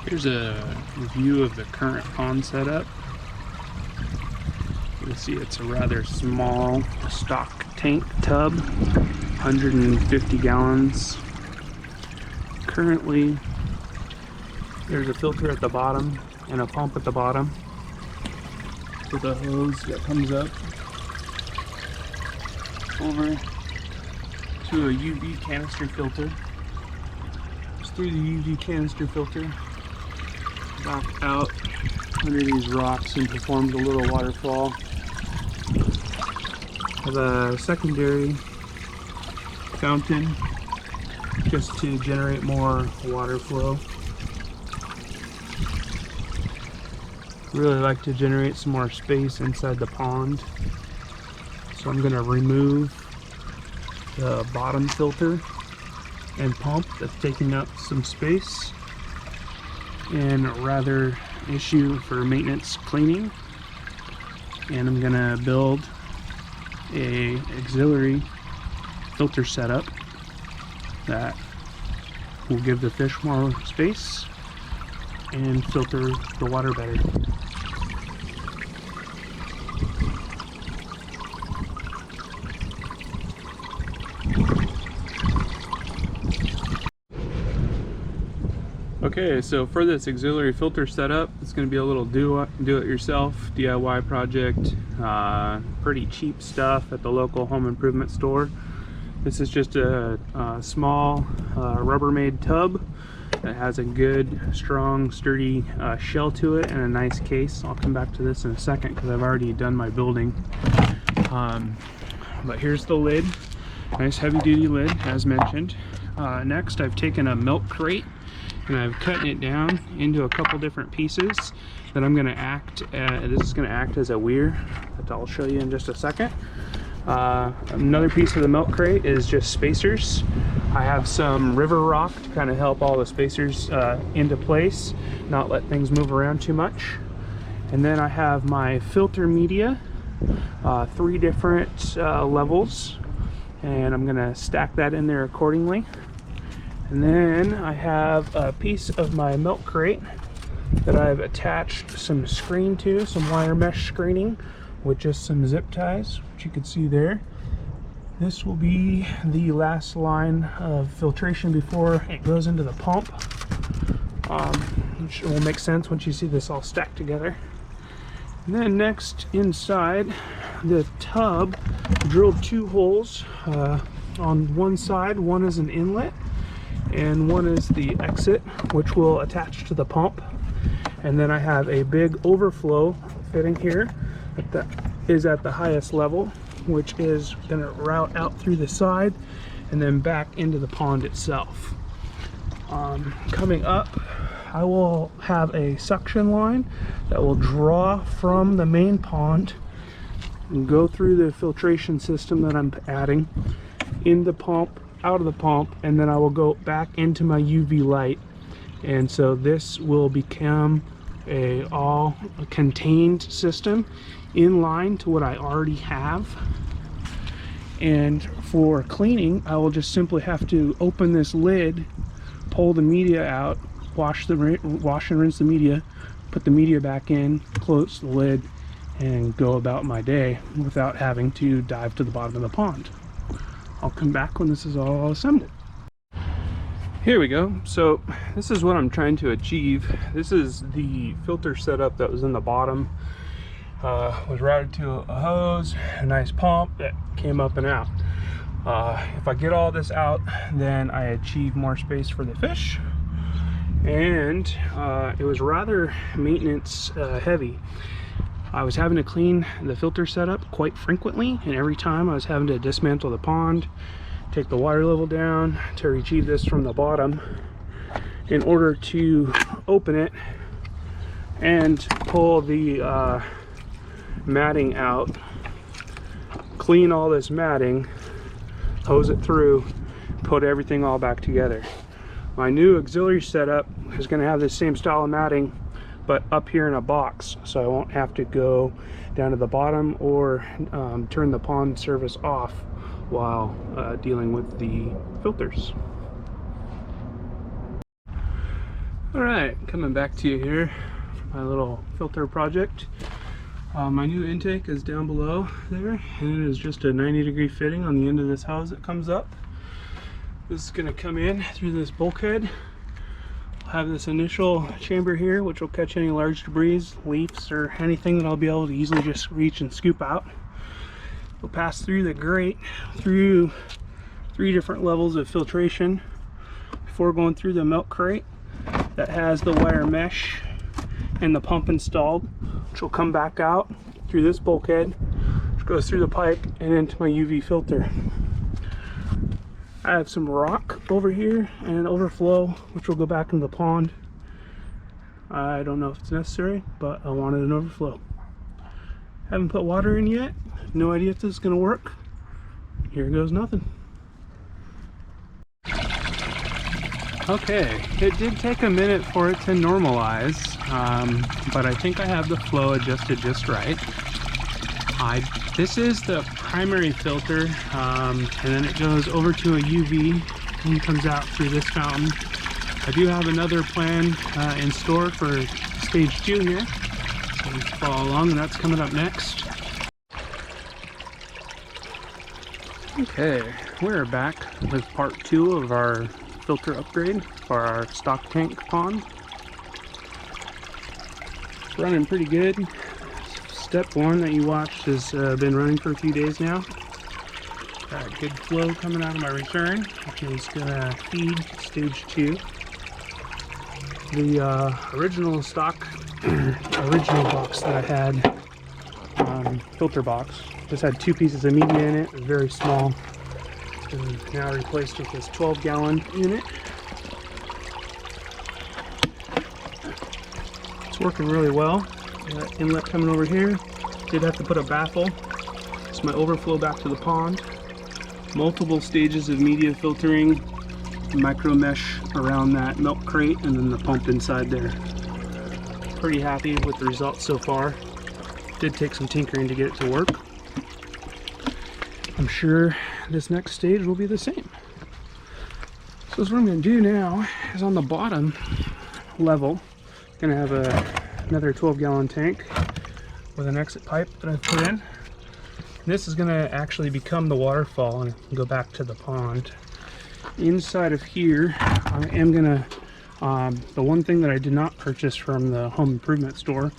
Here's a view of the current pond setup. You can see it's a rather small stock tank tub, 150 gallons. Currently, there's a filter at the bottom and a pump at the bottom with a hose that comes up over to a UV canister filter. It's through the UV canister filter, back out under these rocks and performs a little waterfall. Have a secondary fountain just to generate more water flow. Really like to generate some more space inside the pond, so I'm going to remove the bottom filter and pump that's taking up some space, and rather issue for maintenance cleaning. And I'm going to build a auxiliary filter setup that will give the fish more space and filter the water better. Okay, so for this auxiliary filter setup, it's going to be a little do-it-yourself DIY project. Pretty cheap stuff at the local home improvement store. This is just a small Rubbermaid tub that has a good, strong, sturdy shell to it and a nice case. I'll come back to this in a second because I've already done my building. But here's the lid. Nice heavy-duty lid, as mentioned. Next, I've taken a milk crate and I've cut it down into a couple different pieces that I'm going to this is going to act as a weir that I'll show you in just a second. Another piece of the milk crate is just spacers. I have some river rock to kind of help all the spacers into place, not let things move around too much. And then I have my filter media, 3 different levels, and I'm going to stack that in there accordingly. And then I have a piece of my milk crate that I've attached some screen to, some wire mesh screening with just some zip ties, which you can see there. This will be the last line of filtration before it goes into the pump, which will make sense once you see this all stacked together. And then next, inside the tub, drilled 2 holes on one side. One is an inlet and one is the exit, which will attach to the pump. And then I have a big overflow fitting here that is at the highest level, which is going to route out through the side and then back into the pond itself. Coming up, I will have a suction line that will draw from the main pond and go through the filtration system that I'm adding in the pump, out of the pump, and then I will go back into my UV light. And so this will become a all contained system in line to what I already have. And for cleaning, I will just simply have to open this lid, pull the media out, wash and rinse the media, put the media back in, close the lid, and go about my day without having to dive to the bottom of the pond. I'll come back when this is all assembled. Here we go. So this is what I'm trying to achieve. This is the filter setup that was in the bottom. Was routed to a hose, a nice pump that came up and out. If I get all this out, then I achieve more space for the fish. And it was rather maintenance heavy. I was having to clean the filter setup quite frequently, and every time I was having to dismantle the pond, take the water level down to retrieve this from the bottom in order to open it and pull the matting out, clean all this matting, hose it through, put everything all back together. My new auxiliary setup is going to have the same style of matting, but up here in a box, so I won't have to go down to the bottom or turn the pond service off while dealing with the filters. Alright, coming back to you here for my little filter project. My new intake is down below there, and it is just a 90-degree fitting on the end of this hose that comes up. This is going to come in through this bulkhead. I'll have this initial chamber here, which will catch any large debris, leaves, or anything that I'll be able to easily just reach and scoop out. It'll pass through the grate, through 3 different levels of filtration before going through the milk crate that has the wire mesh and the pump installed, which will come back out through this bulkhead, which goes through the pipe and into my UV filter. I have some rock over here and an overflow, which will go back into the pond. I don't know if it's necessary, but I wanted an overflow. Haven't put water in yet. No idea if this is going to work. Here goes nothing. Okay, it did take a minute for it to normalize, but I think I have the flow adjusted just right. This is the primary filter, and then it goes over to a UV and comes out through this fountain. I do have another plan in store for stage 2 here, so let's follow along, and that's coming up next. Okay, we're back with part 2 of our filter upgrade for our stock tank pond. It's running pretty good. Step 1 that you watched has been running for a few days now. Got good flow coming out of my return, which is going to feed stage 2. The original stock, original box that I had, filter box, just had 2 pieces of media in it. It was very small. It's been now replaced with this 12-gallon unit. It's working really well. Got inlet coming over here. Did have to put a baffle. It's my overflow back to the pond. Multiple stages of media filtering, micro mesh around that milk crate, and then the pump inside there. Pretty happy with the results so far. Did take some tinkering to get it to work. I'm sure this next stage will be the same. So what I'm going to do now is on the bottom level, going to have another 12-gallon tank with an exit pipe that I've put in. This is going to actually become the waterfall and go back to the pond. Inside of here, I am going to, the one thing that I did not purchase from the home improvement store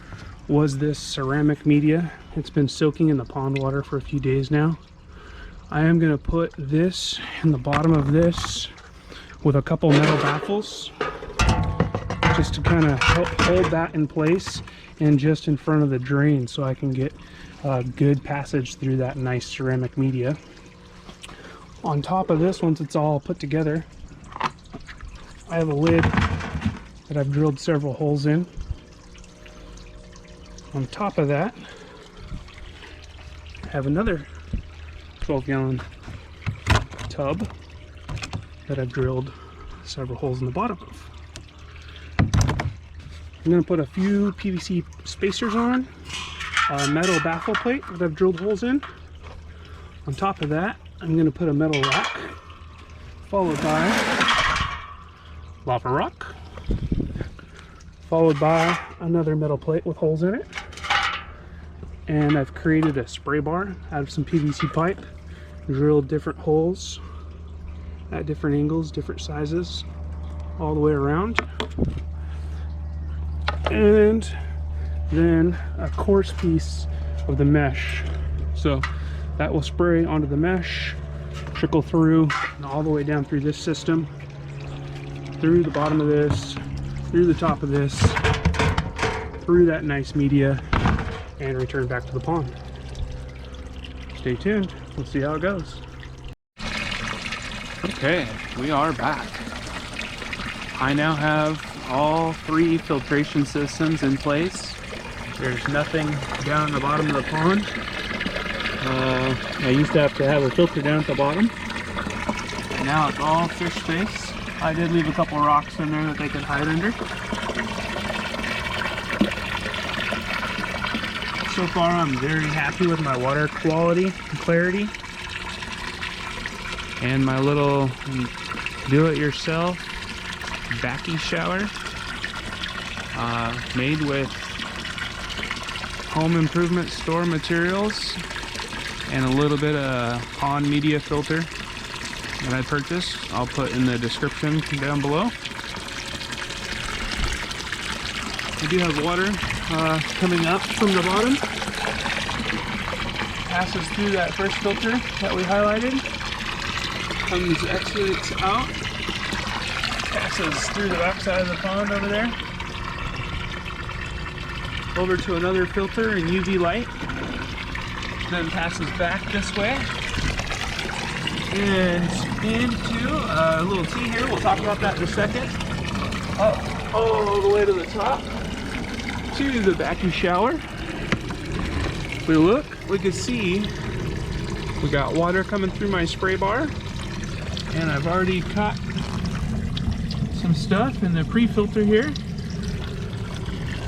was this ceramic media. It's been soaking in the pond water for a few days now. I am going to put this in the bottom of this with a couple metal baffles, just to kind of help hold that in place and just in front of the drain, so I can get a good passage through that nice ceramic media. On top of this, once it's all put together, I have a lid that I've drilled several holes in. On top of that, I have another 12-gallon tub that I've drilled several holes in the bottom of. I'm going to put a few PVC spacers on, a metal baffle plate that I've drilled holes in. On top of that, I'm going to put a metal rock, followed by lava rock, followed by another metal plate with holes in it. And I've created a spray bar out of some PVC pipe, drilled different holes at different angles, different sizes, all the way around. And then a coarse piece of the mesh. So that will spray onto the mesh, trickle through and all the way down through this system, through the bottom of this, through the top of this, through that nice media, and return back to the pond. Stay tuned, we'll see how it goes. Okay, we are back. I now have all 3 filtration systems in place. There's nothing down the bottom of the pond. I used to have to have a filter down at the bottom. Now it's all fish space. I did leave a couple rocks in there that they could hide under. So far I'm very happy with my water quality and clarity. And my little do-it-yourself Bakki shower. made with home improvement store materials and a little bit of pond media filter that I purchased. I'll put in the description down below. I do have water coming up from the bottom. Passes through that first filter that we highlighted. Comes exits out. Passes through the back side of the pond over there. Over to another filter in UV light. Then passes back this way. And into a little T here. We'll talk about that in a second. Up all the way to the top to the Bakki shower. If we look, we can see we got water coming through my spray bar, and I've already caught some stuff in the pre-filter here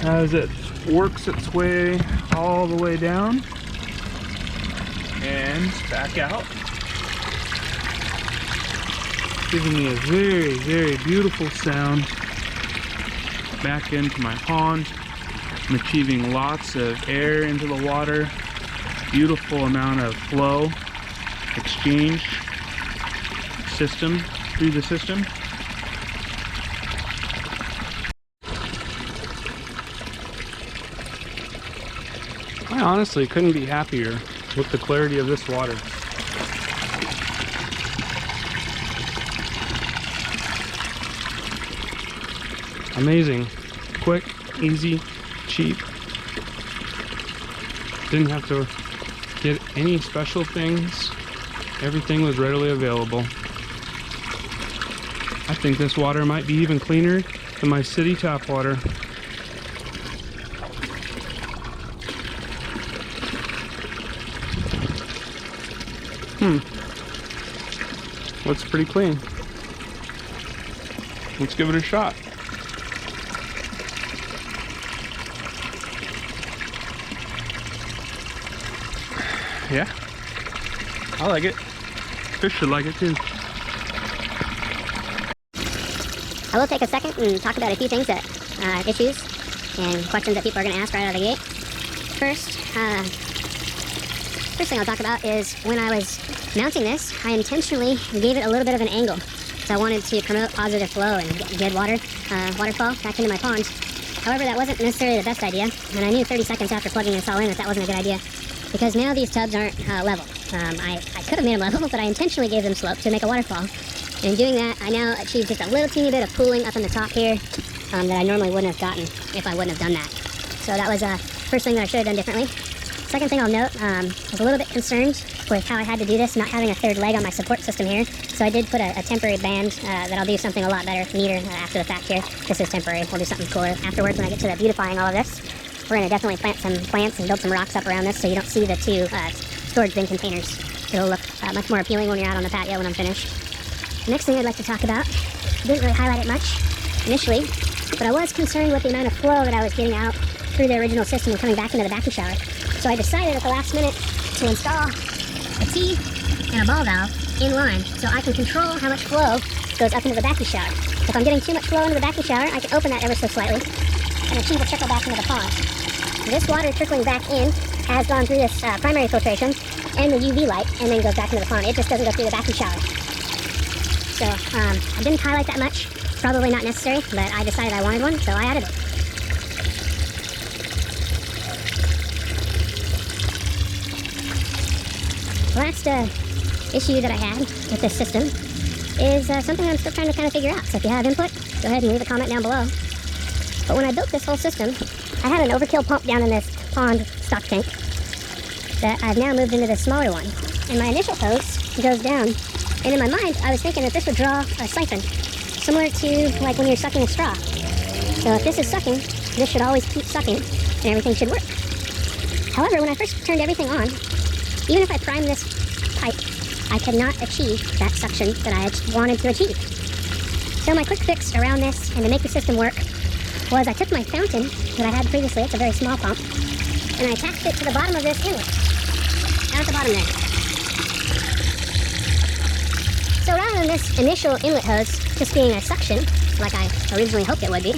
as it works its way all the way down and back out, giving me a very, very beautiful sound back into my pond. I'm achieving lots of air into the water, beautiful amount of flow, exchange system through the system. I honestly couldn't be happier with the clarity of this water. Amazing, quick, easy, cheap. Didn't have to get any special things. Everything was readily available. I think this water might be even cleaner than my city tap water. Looks pretty clean. Let's give it a shot. Yeah, I like it. Fish should like it too. I will take a second and talk about a few things that, issues and questions that people are going to ask right out of the gate. First thing I'll talk about is when I was mounting this, I intentionally gave it a little bit of an angle. So I wanted to promote positive flow and get good waterfall back into my pond. However, that wasn't necessarily the best idea, and I knew 30 seconds after plugging this all in that wasn't a good idea, because now these tubs aren't level. I could have made them level, but I intentionally gave them slope to make a waterfall. And in doing that, I now achieved just a little teeny bit of pooling up in the top here that I normally wouldn't have gotten if I wouldn't have done that. So that was first thing that I should have done differently. Second thing I'll note, I was a little bit concerned with how I had to do this, not having a third leg on my support system here. So I did put a temporary band that I'll do something a lot better, neater after the fact here. This is temporary. We'll do something cooler afterwards when I get to the beautifying all of this. We're going to definitely plant some plants and build some rocks up around this so you don't see the two storage bin containers. It'll look much more appealing when you're out on the patio when I'm finished. The next thing I'd like to talk about, I didn't really highlight it much initially, but I was concerned with the amount of flow that I was getting out through the original system and coming back into the Bakki shower. So I decided at the last minute to install a T and a ball valve in line so I can control how much flow goes up into the Bakki shower. If I'm getting too much flow into the Bakki shower, I can open that ever so slightly and achieve a trickle back into the pond. This water trickling back in has gone through this primary filtration and the UV light and then goes back into the pond. It just doesn't go through the Bakki shower. So I didn't highlight that much. Probably not necessary, but I decided I wanted one, so I added it. The last issue that I had with this system is something I'm still trying to kind of figure out. So if you have input, go ahead and leave a comment down below. But when I built this whole system, I had an overkill pump down in this pond stock tank that I've now moved into this smaller one. And my initial hose goes down. And in my mind, I was thinking that this would draw a siphon, similar to like when you're sucking a straw. So if this is sucking, this should always keep sucking, and everything should work. However, when I first turned everything on, even if I primed this pipe, I could not achieve that suction that I wanted to achieve. So my quick fix around this, and to make the system work, was I took my fountain that I had previously, it's a very small pump, and I attached it to the bottom of this inlet, down at the bottom there. So rather than this initial inlet hose just being a suction, like I originally hoped it would be,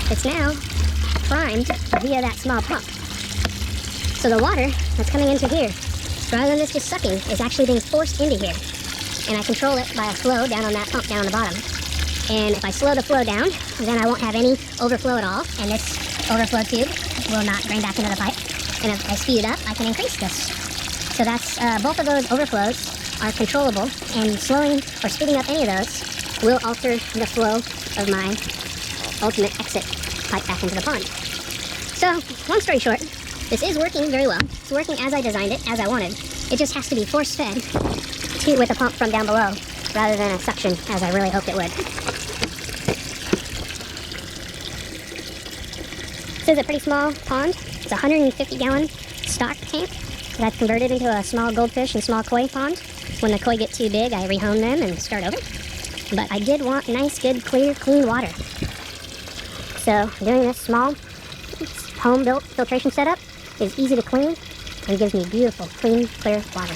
it's now primed via that small pump. So the water that's coming into here, rather than this just sucking, is actually being forced into here. And I control it by a flow down on that pump down on the bottom. And if I slow the flow down, then I won't have any overflow at all, and this overflow tube will not drain back into the pipe. And if I speed it up, I can increase this. So that's, both of those overflows are controllable, and slowing or speeding up any of those will alter the flow of my ultimate exit pipe back into the pond. So, long story short, this is working very well. It's working as I designed it, as I wanted. It just has to be force-fed with a pump from down below, rather than a suction, as I really hoped it would. This is a pretty small pond. It's a 150-gallon stock tank that I've converted into a small goldfish and small koi pond. When the koi get too big, I rehome them and start over. But I did want nice, good, clear, clean water. So doing this small, home-built filtration setup is easy to clean and gives me beautiful, clean, clear water.